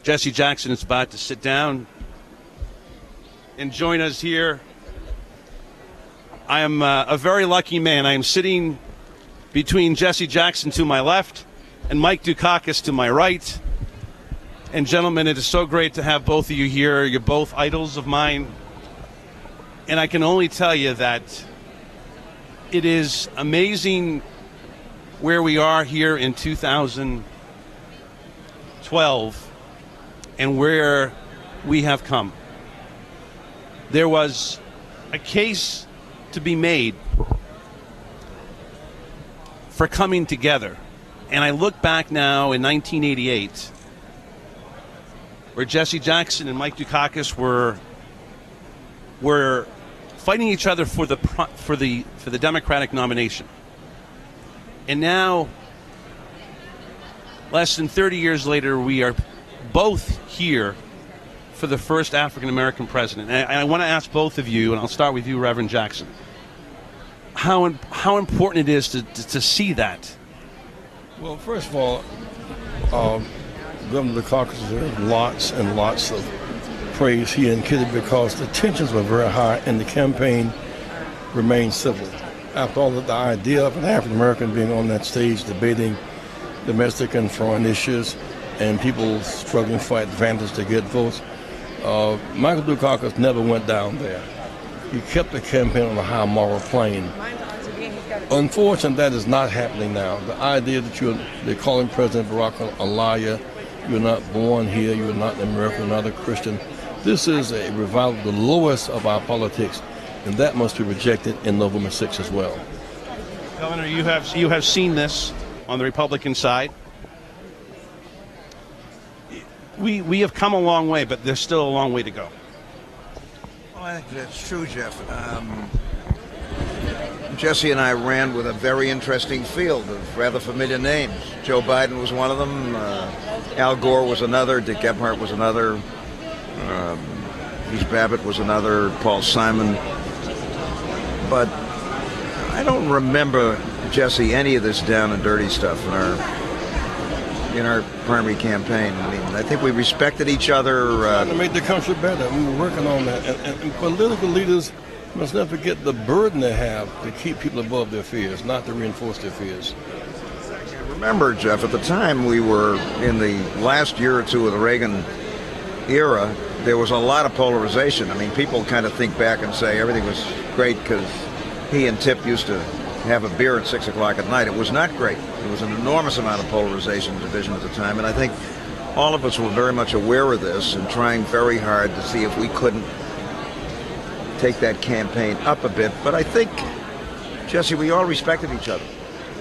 Jesse Jackson is about to sit down and join us here. I am a very lucky man. I am sitting between Jesse Jackson to my left and Mike Dukakis to my right. And gentlemen, it is so great to have both of you here. You're both idols of mine. And I can only tell you that it is amazing where we are here in 2012 and where we have come. There was a case to be made for coming together. And I look back now in 1988, where Jesse Jackson and Mike Dukakis were fighting each other for the Democratic nomination. And now, less than 30 years later, we are both here for the first African-American president. And I want to ask both of you, and I'll start with you, Reverend Jackson, how important it is to see that. Well, first of all, Governor Dukakis deserves lots and lots of praise he and Kitty, because the tensions were very high and the campaign remained civil. After all, the idea of an African American being on that stage debating domestic and foreign issues and people struggling for advantage to get votes, Michael Dukakis never went down there. He kept the campaign on a high moral plane. Unfortunately, that is not happening now. The idea that they're calling President Barack a liar, you're not born here, you're not an American, you're not a Christian. This is a revival of the lowest of our politics, and that must be rejected in November 6 as well. Governor, you have seen this on the Republican side. We have come a long way, but there's still a long way to go. Well, I think that's true, Jeff. Jesse and I ran with a very interesting field of rather familiar names. Joe Biden was one of them. Al Gore was another. Dick Gephardt was another. Heath Babbitt was another. Paul Simon. But I don't remember, Jesse, any of this down and dirty stuff in our primary campaign. I mean, I think we respected each other. To make the country better. We were working on that. And political leaders must never forget the burden they have to keep people above their fears, not to reinforce their fears. Remember, Jeff, at the time we were in the last year or two of the Reagan era, there was a lot of polarization. I mean, people kind of think back and say everything was great because he and Tip used to have a beer at 6 o'clock at night. It was not great. There was an enormous amount of polarization and division at the time, and I think all of us were very much aware of this and trying very hard to see if we couldn't take that campaign up a bit. But I think, Jesse, we all respected each other.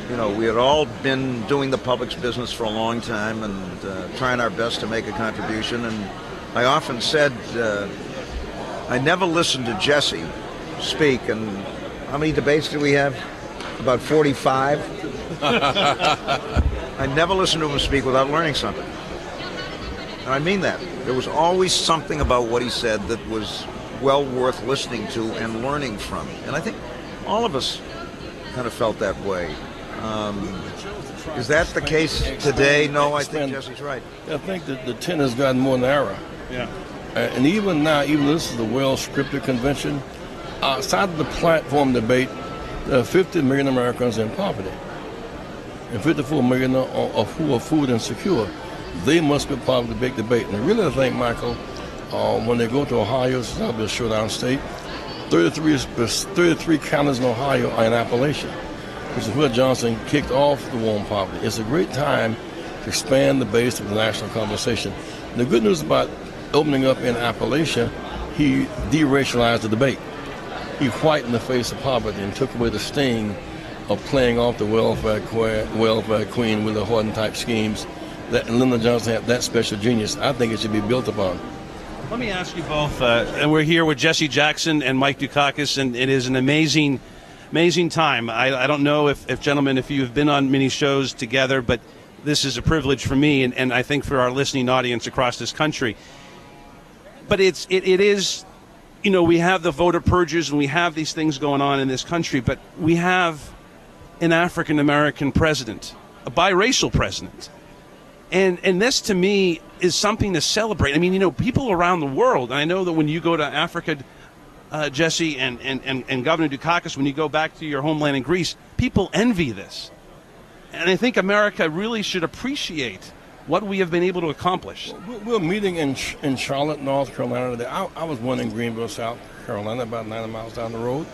You know, we had all been doing the public's business for a long time and trying our best to make a contribution. And I often said, I never listened to Jesse speak. And how many debates did we have? About 45. I never listened to him speak without learning something. And I mean that. There was always something about what he said that was well worth listening to and learning from. And I think all of us kind of felt that way. Is that the case today? No, I think Jesse's right. I think that the tent has gotten more narrow. Yeah. And even now, even this is a well-scripted convention, outside of the platform debate, there are 50 million Americans in poverty. And 54 million of who are food insecure. They must be part of the big debate. And really, I think, Michael, when they go to Ohio, it's not a showdown state, 33 counties in Ohio are in Appalachia, which is where Johnson kicked off the war on poverty. It's a great time to expand the base of the national conversation. And the good news about opening up in Appalachia, he deracialized the debate. He whitened the face of poverty and took away the sting of playing off the welfare queen with the Horton-type schemes. And Lyndon Johnson had that special genius. I think it should be built upon. Let me ask you both, and we're here with Jesse Jackson and Mike Dukakis, and it is an amazing time. I don't know if gentlemen, if you've been on many shows together, but this is a privilege for me, and I think for our listening audience across this country. But it is, you know, we have the voter purges and we have these things going on in this country, but we have an African-American president, a biracial president. And this, to me, is something to celebrate. I mean, you know, people around the world, and I know that when you go to Africa, Jesse, and Governor Dukakis, when you go back to your homeland in Greece, people envy this. And I think America really should appreciate what we have been able to accomplish. We're meeting in Charlotte, North Carolina today. I was born in Greenville, South Carolina, about 90 miles down the road,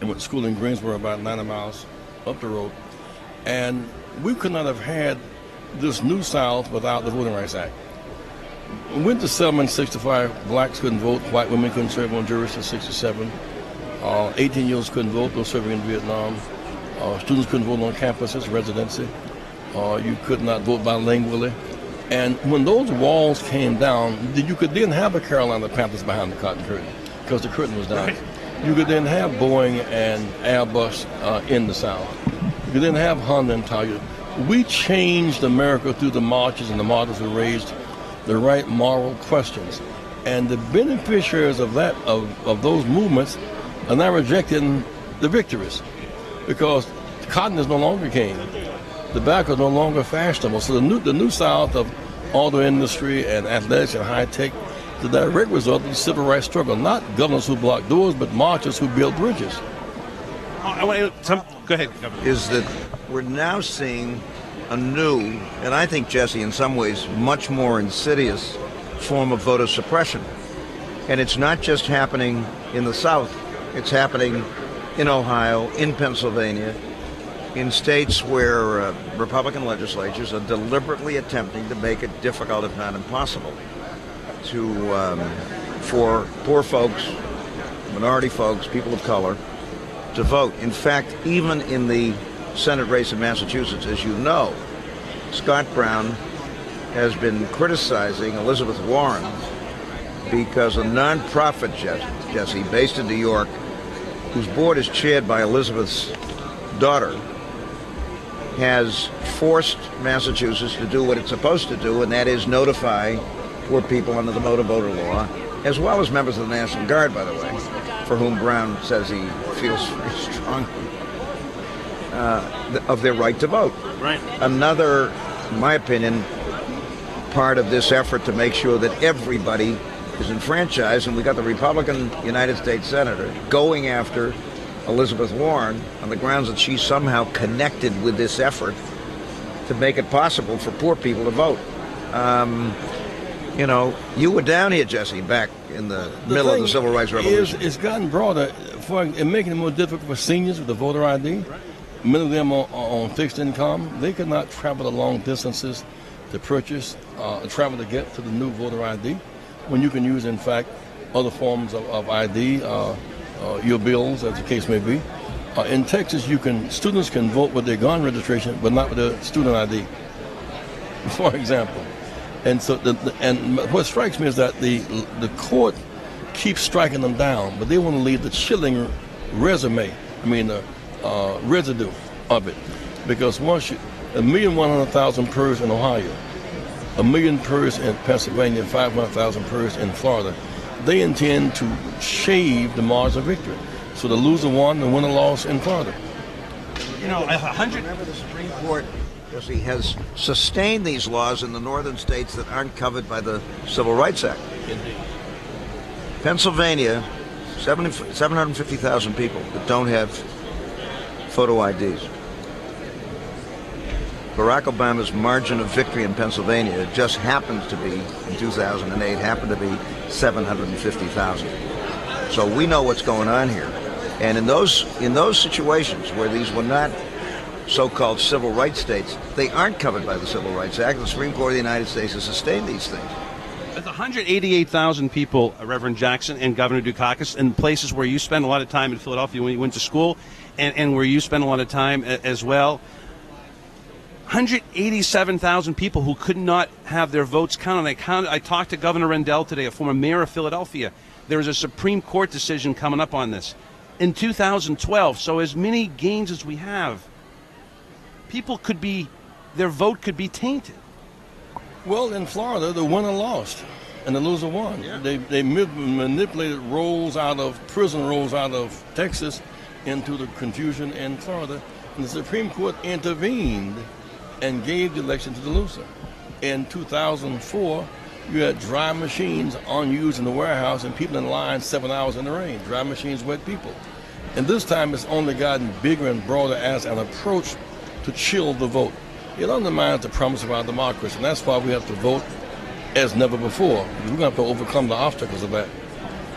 and went to school in Greensboro, about 90 miles up the road. And we could not have had this new South without the Voting Rights Act. We went to settlement 65, blacks couldn't vote, white women couldn't serve on juries till 67, 18-year-olds couldn't vote, those serving in Vietnam, students couldn't vote on campuses, residency, you could not vote bilingually. And when those walls came down, you could then have a Carolina Panthers behind the Cotton Curtain, because the curtain was down. Right. You could then have Boeing and Airbus in the South. You could then have Honda and Toyota. We changed America through the marches and the martyrs who raised the right moral questions. And the beneficiaries of that, of those movements, are now rejecting the victories, because cotton is no longer king. Tobacco is no longer fashionable. So the new South of auto industry and athletics and high tech, the direct result of the civil rights struggle, not governors who block doors, but marchers who build bridges. Go ahead, Governor. Is that we're now seeing a new, and I think, Jesse, in some ways, much more insidious form of voter suppression. And it's not just happening in the South. It's happening in Ohio, in Pennsylvania, in states where Republican legislatures are deliberately attempting to make it difficult, if not impossible, for poor folks, minority folks, people of color, to vote. In fact, even in the Senate race in Massachusetts, as you know, Scott Brown has been criticizing Elizabeth Warren because a nonprofit, Jesse, based in New York, whose board is chaired by Elizabeth's daughter, has forced Massachusetts to do what it's supposed to do, and that is notify poor people under the motor voter law, as well as members of the National Guard, by the way, for whom Brown says he feels very strongly of their right to vote. Right. Another, in my opinion, part of this effort to make sure that everybody is enfranchised, and we got the Republican United States Senator going after Elizabeth Warren on the grounds that she's somehow connected with this effort to make it possible for poor people to vote. You know, you were down here, Jesse, back in the middle of the Civil Rights Revolution. It's gotten broader and making it more difficult for seniors with the voter ID. Many of them are on fixed income. They could not travel the long distances to purchase, travel to get to the new voter ID, when you can use, in fact, other forms of ID, your bills, as the case may be. In Texas, students can vote with their gun registration, but not with their student ID, for example. And so, what strikes me is that the court keeps striking them down, but they want to leave the chilling residue of it, because once 1,100,000 PERS in Ohio, 1 million PERS in Pennsylvania, 500,000 PERS in Florida, they intend to shave the margin of victory. So the loser won, the winner lost in Florida. You know, 100. Remember, the Supreme Court, Jesse, has sustained these laws in the northern states that aren't covered by the Civil Rights Act. Indeed. Pennsylvania, 750,000 people that don't have photo IDs. Barack Obama's margin of victory in Pennsylvania just happens to be, in 2008, happened to be 750,000. So we know what's going on here. And in those situations where these were not so-called civil rights states, they aren't covered by the Civil Rights Act. The Supreme Court of the United States has sustained these things. There's 188,000 people, Reverend Jackson and Governor Dukakis, in places where you spend a lot of time in Philadelphia when you went to school, and where you spend a lot of time as well. 187,000 people who could not have their votes counted. I talked to Governor Rendell today, a former mayor of Philadelphia. There is a Supreme Court decision coming up on this in 2012. So as many gains as we have, their vote could be tainted. Well, in Florida, the winner lost and the loser won. Yeah. They manipulated prison rolls out of Texas into the confusion in Florida, and the Supreme Court intervened and gave the election to the loser. In 2004, you had dry machines unused in the warehouse and people in line 7 hours in the rain. Dry machines wet people. And this time it's only gotten bigger and broader as an approach to chill the vote. It undermines the promise of our democracy, and that's why we have to vote as never before. We're going to have to overcome the obstacles of that.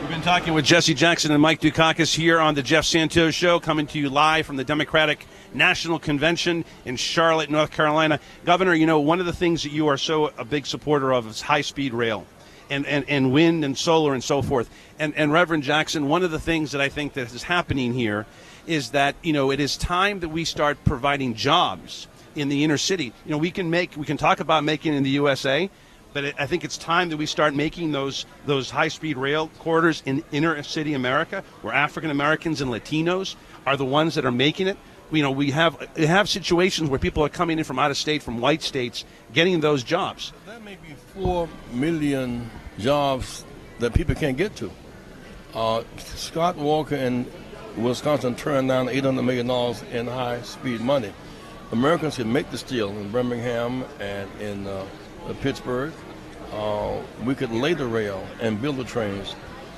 We've been talking with Jesse Jackson and Mike Dukakis here on the Jeff Santos Show, coming to you live from the Democratic National Convention in Charlotte, North Carolina. Governor, you know, one of the things that you are so a big supporter of is high-speed rail and wind and solar and so forth. And Reverend Jackson, one of the things that I think that is happening here is that, you know, it is time that we start providing jobs in the inner city. You know, we can talk about making it in the USA, but I think it's time that we start making those high-speed rail corridors in inner city America, where African Americans and Latinos are the ones that are making it. You know, we have situations where people are coming in from out of state, from white states, getting those jobs. That may be 4 million jobs that people can't get to. Scott Walker in Wisconsin turned down $800 million in high-speed money. Americans can make the steel in Birmingham and in Pittsburgh. We could lay the rail and build the trains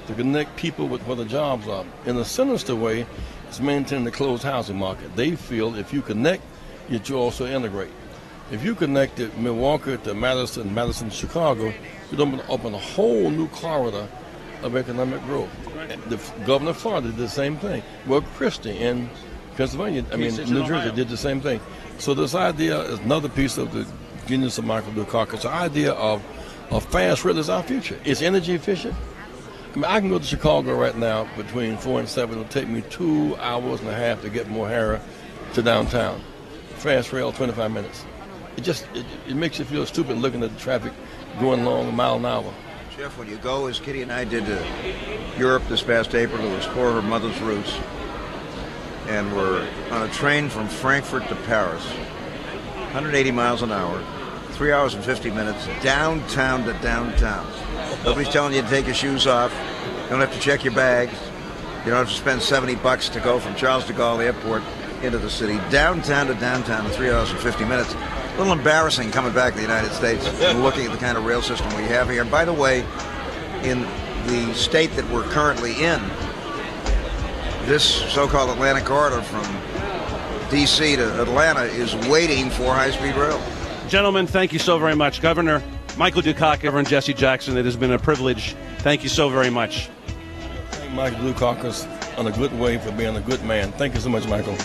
to connect people with where the jobs are. In a sinister way, it's maintaining the closed housing market. They feel if you connect, you also integrate. If you connect it, Milwaukee to Madison, Chicago, you open a whole new corridor of economic growth. The governor of Florida did the same thing. Well, Christie in Pennsylvania, New Jersey did the same thing. So this idea is another piece of the genius of Michael Dukakis. The idea of fast rail is our future. It's energy efficient. I can go to Chicago right now between 4 and 7. It'll take me 2 hours and a half to get from O'Hara to downtown. Fast rail, 25 minutes. It makes you feel stupid looking at the traffic going along a mile an hour. Jeff, when you go, as Kitty and I did to Europe this past April to explore her mother's roots, and we're on a train from Frankfurt to Paris, 180 miles an hour, 3 hours and 50 minutes, downtown to downtown. Nobody's telling you to take your shoes off. You don't have to check your bags. You don't have to spend $70 to go from Charles de Gaulle Airport into the city. Downtown to downtown in 3 hours and 50 minutes. A little embarrassing coming back to the United States and looking at the kind of rail system we have here. And by the way, in the state that we're currently in, this so-called Atlantic corridor from D.C. to Atlanta is waiting for high-speed rail. Gentlemen, thank you so very much. Governor Michael Dukakis, Reverend Jesse Jackson, it has been a privilege. Thank you so very much. Thank Michael Dukakis on a good way for being a good man. Thank you so much, Michael.